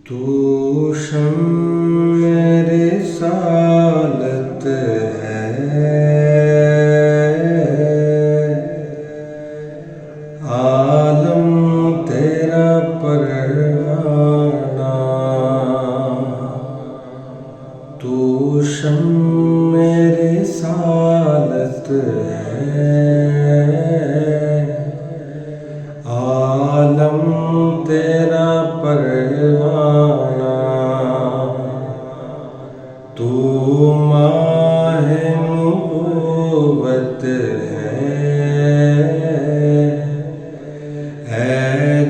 تو شمع رسالت ہے، عالم تیرا پروانہ، تو شمع رسالت ہے، عالم تیرا پروانہ، تو ماہ نبوت ہے، اے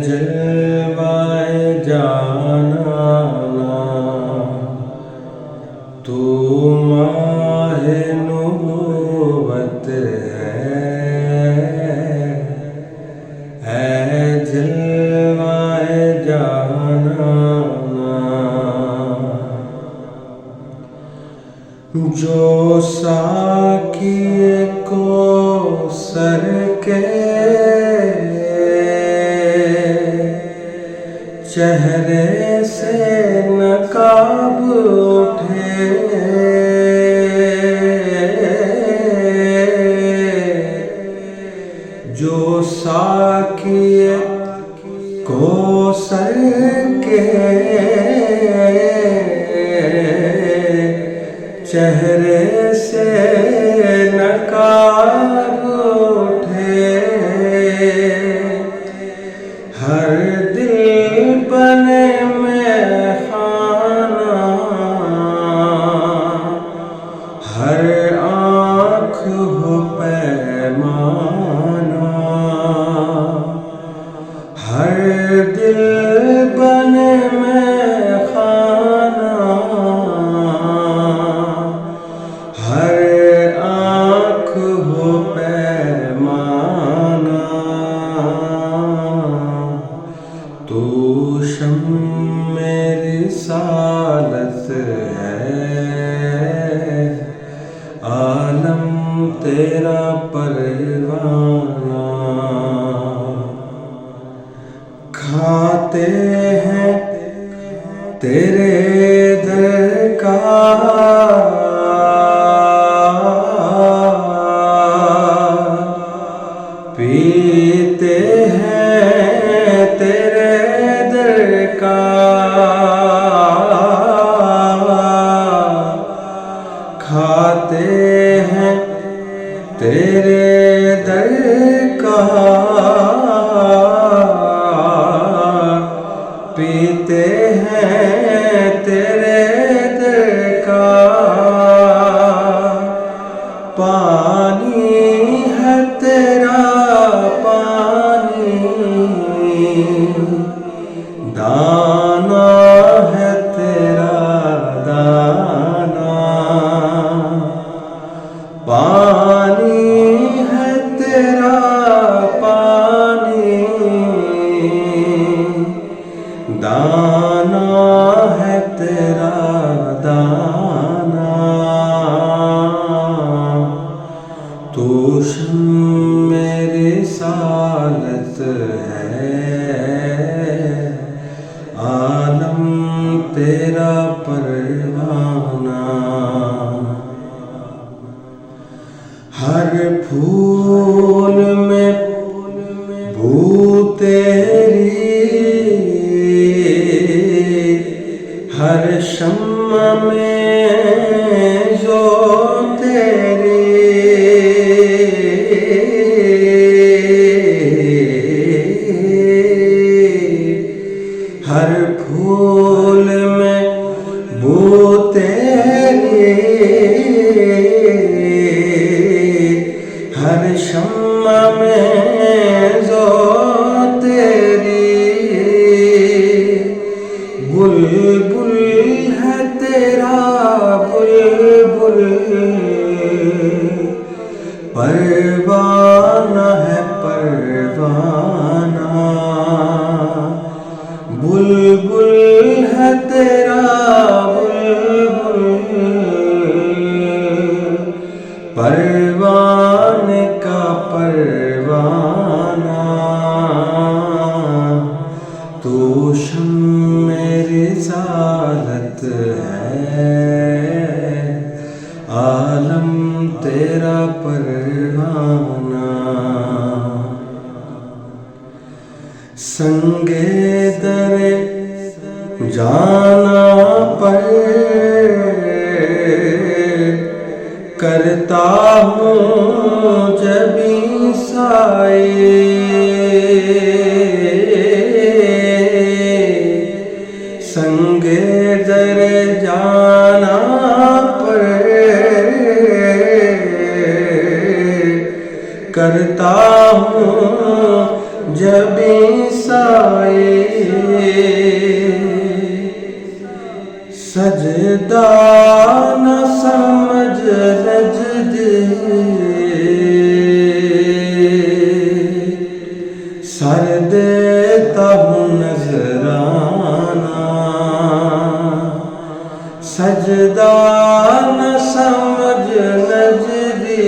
جلوہ جانانا، تو ماہ نبوت ہے، اے جلوہ جانانا، جو ساقی کوثر کے چہرے سے نقاب اٹھے، جو ساقی کوثر کے چہرے سے نقاب اٹھے، ہر دل بنے میں خانہ، ہر آنکھ ہو پیمانہ، ہر دل بنے میں خانہ، ہر آنکھ ہو پیمانہ، تو شمع رسالت ہے، عالم تیرا پروانہ، کھاتے ہیں تیرے در کا پیتے ہیں تیرے در کا، کھاتے ہیں تیرے در کا، پیتے ہیں تیرے در کا، پانی ہے تیرا پانی، دانا ہے تیرا دانا، پانی ہے تیرا پانی، دانا ہے تیرا دانا، تو شمع رسالت ہے، عالم تیرا پروانہ، ہر پھول میں بو تیری، ہر شمع میں جو تیری، ہر پھول میں بو تیری، ہر شمع میں جو تیری، بلبل ہے تیرا بلبل، سنگے در جانا پر کرتا ہوں جبیں سائے، سنگے در جانا پر کرتا ہوں جبیں سائے، سجدہ نہ سمجھ رجد سر دیتا ہوں نذرانہ، سجدہ نہ سمجھ رجدی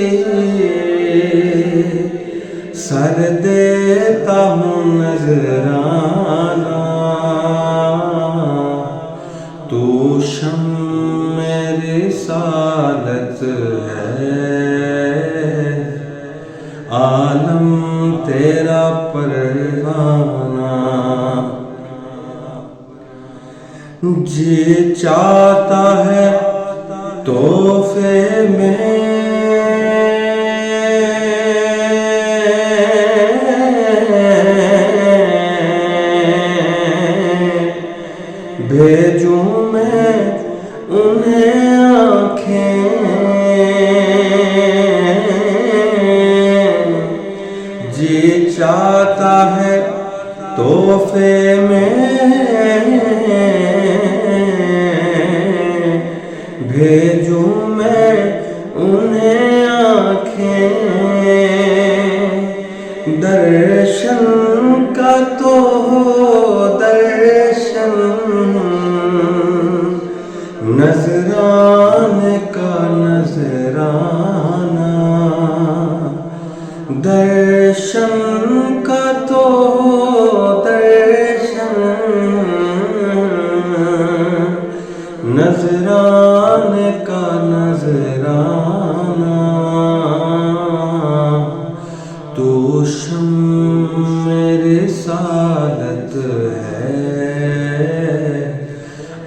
سر دیتا ہوں نذرانہ، تو شمع رسالت ہے، عالم تیرا پروانہ، جی چاہتا ہے تحفے میں بھیجوں میں انہیں آنکھیں، جی چاہتا ہے تحفے میں بھیجوں میں انہیں آنکھیں، درشن کا تو ہو درشن، نذرانے کا نذرانہ، درشن کا تو ہو درشن، نذرانے کا نذرانہ، تو شمع رسالت ہے،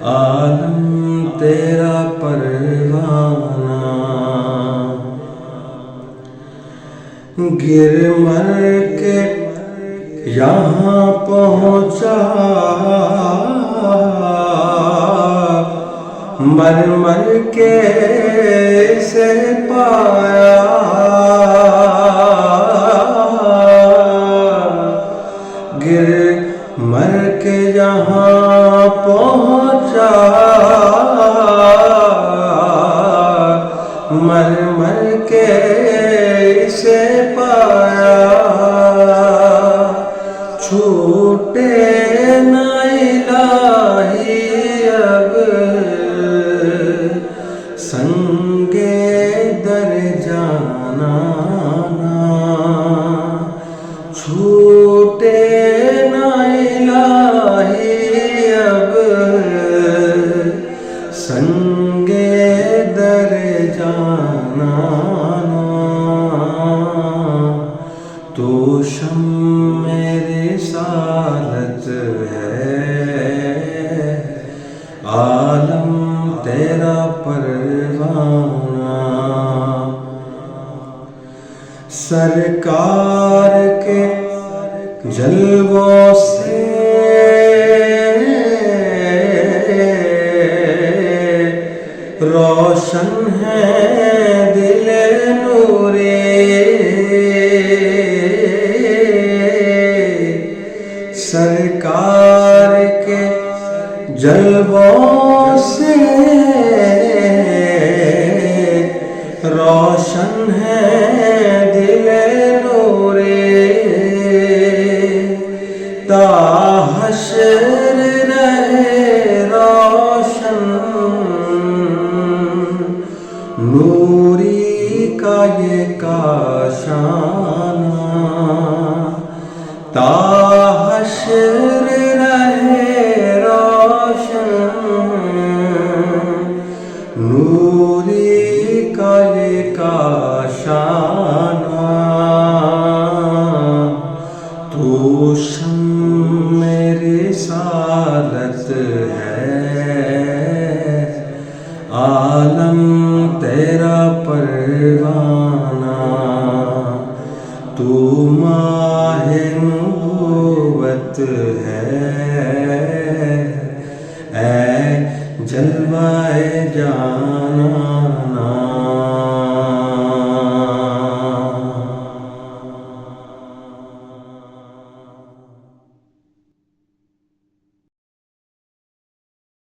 عالم تیرا پروانہ، گر مر کے یہاں پہنچا، مر مر کے اسے پایا، گر مر کے یہاں پہنچا، مر مر کے اسے پایا، چھوٹے نہ الہی اب سنگے در جانا، چھوٹے نہ الہی اب سنگے در جانا، تو شمع رسالت ہے، عالم تیرا پروانہ، سرکار کے جلووں سے روشن ہے دل نورے، سرکار کے جلووں سے روشن ہے دل نورے، تا حشر رہے روشن نوری کا یہ کاشانہ، تا حشر رہے روشن نوری کا یہ کاشانہ، تو شمع پروانہ تو ماہ نبوت ہے، اے جلوہ جانا